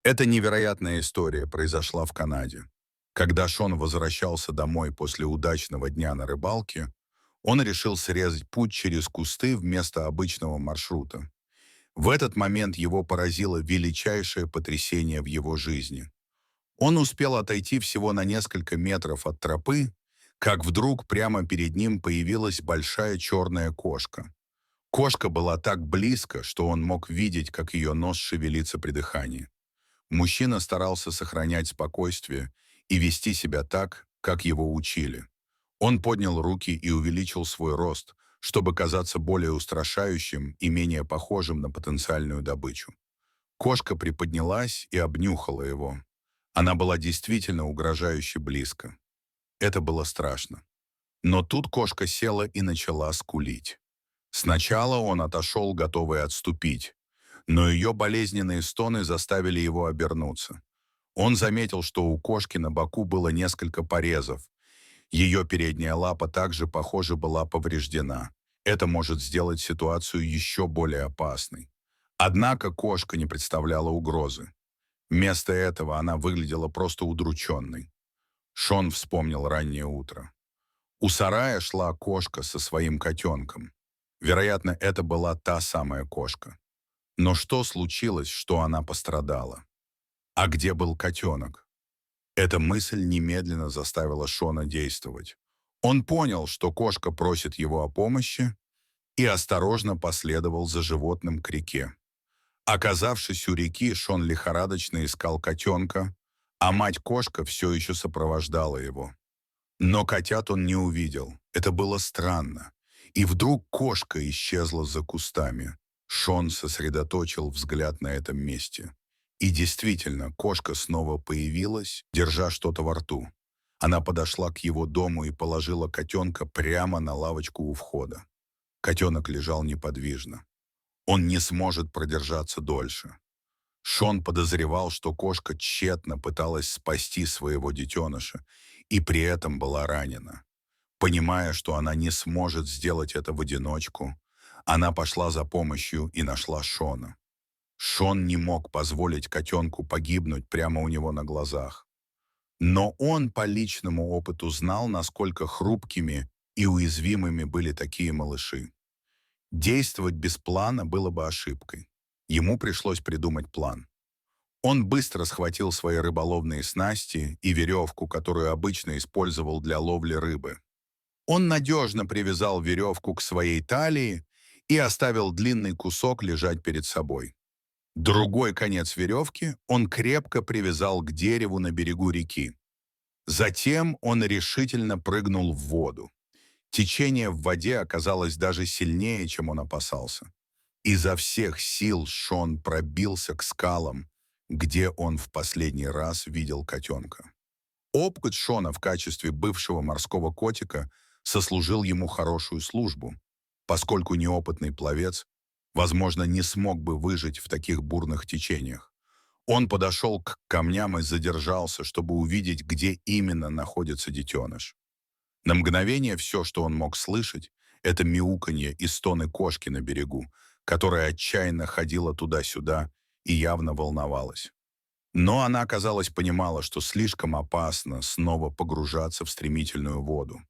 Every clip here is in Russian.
Эта невероятная история произошла в Канаде. Когда Шон возвращался домой после удачного дня на рыбалке, он решил срезать путь через кусты вместо обычного маршрута. В этот момент его поразило величайшее потрясение в его жизни. Он успел отойти всего на несколько метров от тропы, как вдруг прямо перед ним появилась большая черная кошка. Кошка была так близко, что он мог видеть, как ее нос шевелится при дыхании. Мужчина старался сохранять спокойствие и вести себя так, как его учили. Он поднял руки и увеличил свой рост, чтобы казаться более устрашающим и менее похожим на потенциальную добычу. Кошка приподнялась и обнюхала его. Она была действительно угрожающе близко. Это было страшно. Но тут кошка села и начала скулить. Сначала он отошел, готовый отступить, но ее болезненные стоны заставили его обернуться. Он заметил, что у кошки на боку было несколько порезов. Ее передняя лапа также, похоже, была повреждена. Это может сделать ситуацию еще более опасной. Однако кошка не представляла угрозы. Вместо этого она выглядела просто удрученной. Шон вспомнил раннее утро. У сарая шла кошка со своим котенком. Вероятно, это была та самая кошка. Но что случилось, что она пострадала? А где был котенок? Эта мысль немедленно заставила Шона действовать. Он понял, что кошка просит его о помощи, и осторожно последовал за животным к реке. Оказавшись у реки, Шон лихорадочно искал котенка, а мать-кошка все еще сопровождала его. Но котят он не увидел. Это было странно. И вдруг кошка исчезла за кустами. Шон сосредоточил взгляд на этом месте. И действительно, кошка снова появилась, держа что-то во рту. Она подошла к его дому и положила котенка прямо на лавочку у входа. Котенок лежал неподвижно. Он не сможет продержаться дольше. Шон подозревал, что кошка тщетно пыталась спасти своего детеныша и при этом была ранена. Понимая, что она не сможет сделать это в одиночку, она пошла за помощью и нашла Шона. Шон не мог позволить котенку погибнуть прямо у него на глазах. Но он по личному опыту знал, насколько хрупкими и уязвимыми были такие малыши. Действовать без плана было бы ошибкой. Ему пришлось придумать план. Он быстро схватил свои рыболовные снасти и веревку, которую обычно использовал для ловли рыбы. Он надежно привязал веревку к своей талии и оставил длинный кусок лежать перед собой. Другой конец веревки он крепко привязал к дереву на берегу реки. Затем он решительно прыгнул в воду. Течение в воде оказалось даже сильнее, чем он опасался. Изо всех сил Шон пробился к скалам, где он в последний раз видел котенка. Опыт Шона в качестве бывшего морского котика сослужил ему хорошую службу, поскольку неопытный пловец, возможно, не смог бы выжить в таких бурных течениях. Он подошел к камням и задержался, чтобы увидеть, где именно находится детеныш. На мгновение все, что он мог слышать, это мяуканье и стоны кошки на берегу, которая отчаянно ходила туда-сюда и явно волновалась. Но она, казалось, понимала, что слишком опасно снова погружаться в стремительную воду.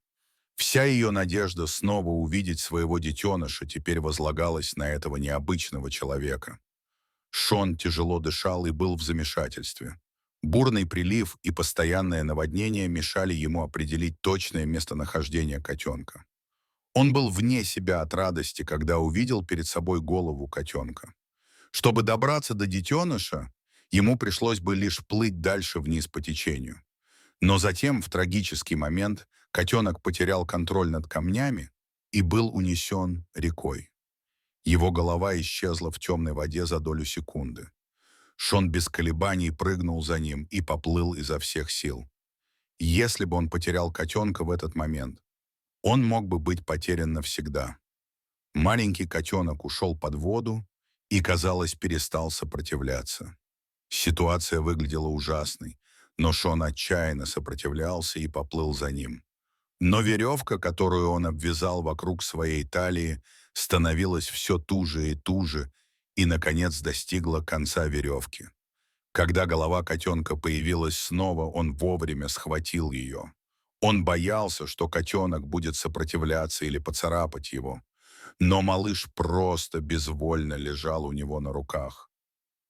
Вся ее надежда снова увидеть своего детеныша теперь возлагалась на этого необычного человека. Шон тяжело дышал и был в замешательстве. Бурный прилив и постоянное наводнение мешали ему определить точное местонахождение котенка. Он был вне себя от радости, когда увидел перед собой голову котенка. Чтобы добраться до детеныша, ему пришлось бы лишь плыть дальше вниз по течению. Но затем, в трагический момент, котенок потерял контроль над камнями и был унесен рекой. Его голова исчезла в темной воде за долю секунды. Шон без колебаний прыгнул за ним и поплыл изо всех сил. Если бы он потерял котенка в этот момент, он мог бы быть потерян навсегда. Маленький котенок ушел под воду и, казалось, перестал сопротивляться. Ситуация выглядела ужасной, но Шон отчаянно сопротивлялся и поплыл за ним. Но веревка, которую он обвязал вокруг своей талии, становилась все туже и, наконец, достигла конца веревки. Когда голова котенка появилась снова, он вовремя схватил ее. Он боялся, что котенок будет сопротивляться или поцарапать его. Но малыш просто безвольно лежал у него на руках.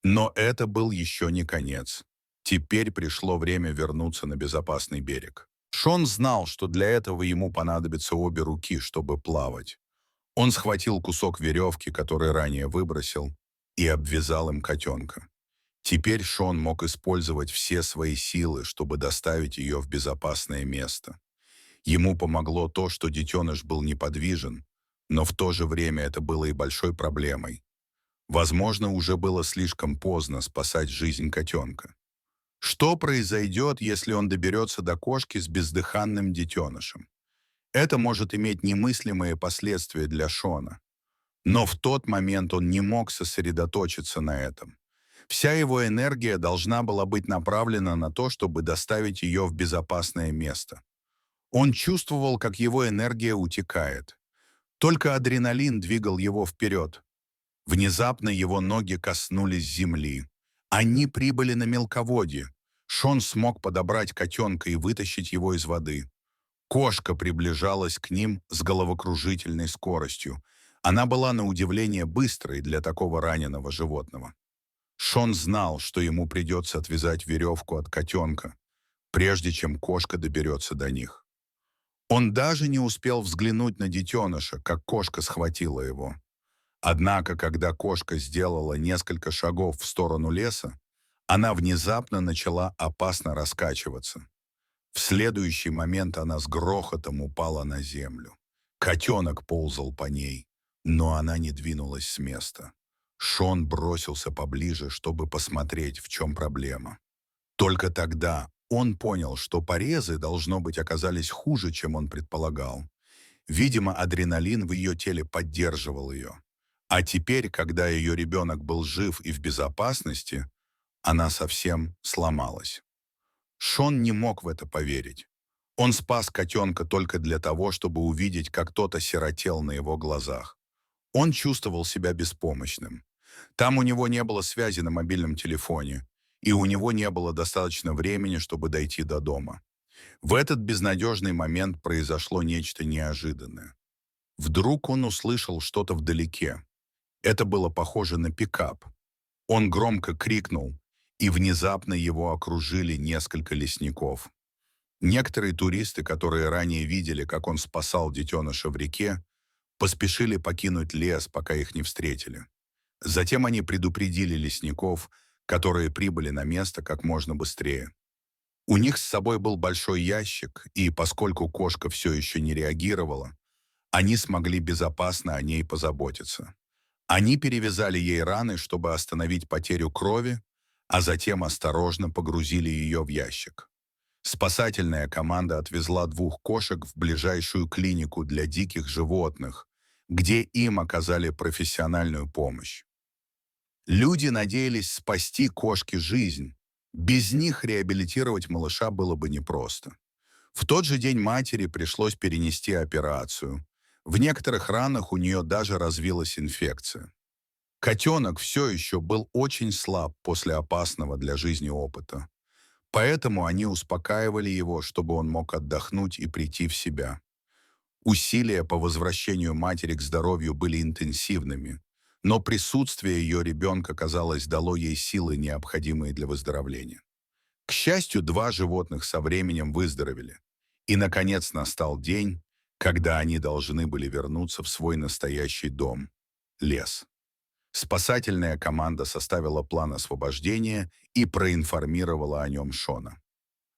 Но это был еще не конец. Теперь пришло время вернуться на безопасный берег. Шон знал, что для этого ему понадобятся обе руки, чтобы плавать. Он схватил кусок веревки, который ранее выбросил, и обвязал им котенка. Теперь Шон мог использовать все свои силы, чтобы доставить ее в безопасное место. Ему помогло то, что детеныш был неподвижен, но в то же время это было и большой проблемой. Возможно, уже было слишком поздно спасать жизнь котенка. Что произойдет, если он доберется до кошки с бездыханным детенышем? Это может иметь немыслимые последствия для Шона. Но в тот момент он не мог сосредоточиться на этом. Вся его энергия должна была быть направлена на то, чтобы доставить ее в безопасное место. Он чувствовал, как его энергия утекает. Только адреналин двигал его вперед. Внезапно его ноги коснулись земли. Они прибыли на мелководье. Шон смог подобрать котенка и вытащить его из воды. Кошка приближалась к ним с головокружительной скоростью. Она была на удивление быстрой для такого раненого животного. Шон знал, что ему придется отвязать веревку от котенка, прежде чем кошка доберется до них. Он даже не успел взглянуть на детеныша, как кошка схватила его. Однако, когда кошка сделала несколько шагов в сторону леса, она внезапно начала опасно раскачиваться. В следующий момент она с грохотом упала на землю. Котенок ползал по ней, но она не двинулась с места. Шон бросился поближе, чтобы посмотреть, в чем проблема. Только тогда он понял, что порезы, должно быть, оказались хуже, чем он предполагал. Видимо, адреналин в ее теле поддерживал ее. А теперь, когда ее ребенок был жив и в безопасности, она совсем сломалась. Шон не мог в это поверить. Он спас котенка только для того, чтобы увидеть, как тот осиротел на его глазах. Он чувствовал себя беспомощным. Там у него не было связи на мобильном телефоне, и у него не было достаточно времени, чтобы дойти до дома. В этот безнадежный момент произошло нечто неожиданное. Вдруг он услышал что-то вдалеке. Это было похоже на пикап. Он громко крикнул, и внезапно его окружили несколько лесников. Некоторые туристы, которые ранее видели, как он спасал детеныша в реке, поспешили покинуть лес, пока их не встретили. Затем они предупредили лесников, которые прибыли на место как можно быстрее. У них с собой был большой ящик, и поскольку кошка все еще не реагировала, они смогли безопасно о ней позаботиться. Они перевязали ей раны, чтобы остановить потерю крови, а затем осторожно погрузили ее в ящик. Спасательная команда отвезла двух кошек в ближайшую клинику для диких животных, где им оказали профессиональную помощь. Люди надеялись спасти кошке жизнь. Без них реабилитировать малыша было бы непросто. В тот же день матери пришлось перенести операцию. В некоторых ранах у нее даже развилась инфекция. Котенок все еще был очень слаб после опасного для жизни опыта. Поэтому они успокаивали его, чтобы он мог отдохнуть и прийти в себя. Усилия по возвращению матери к здоровью были интенсивными, но присутствие ее ребенка, казалось, дало ей силы, необходимые для выздоровления. К счастью, два животных со временем выздоровели. И, наконец, настал день, когда они должны были вернуться в свой настоящий дом – лес. Спасательная команда составила план освобождения и проинформировала о нем Шона.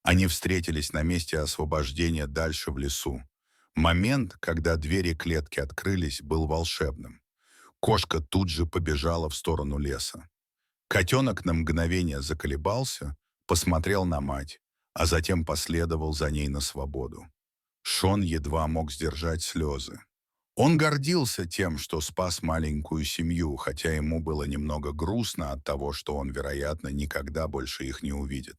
Они встретились на месте освобождения дальше в лесу. Момент, когда двери клетки открылись, был волшебным. Кошка тут же побежала в сторону леса. Котенок на мгновение заколебался, посмотрел на мать, а затем последовал за ней на свободу. Шон едва мог сдержать слезы. Он гордился тем, что спас маленькую семью, хотя ему было немного грустно от того, что он, вероятно, никогда больше их не увидит.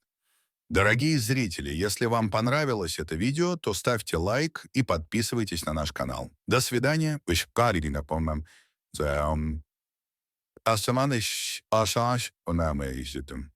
Дорогие зрители, если вам понравилось это видео, то ставьте лайк и подписывайтесь на наш канал. До свидания. Asamanesh Asash Oname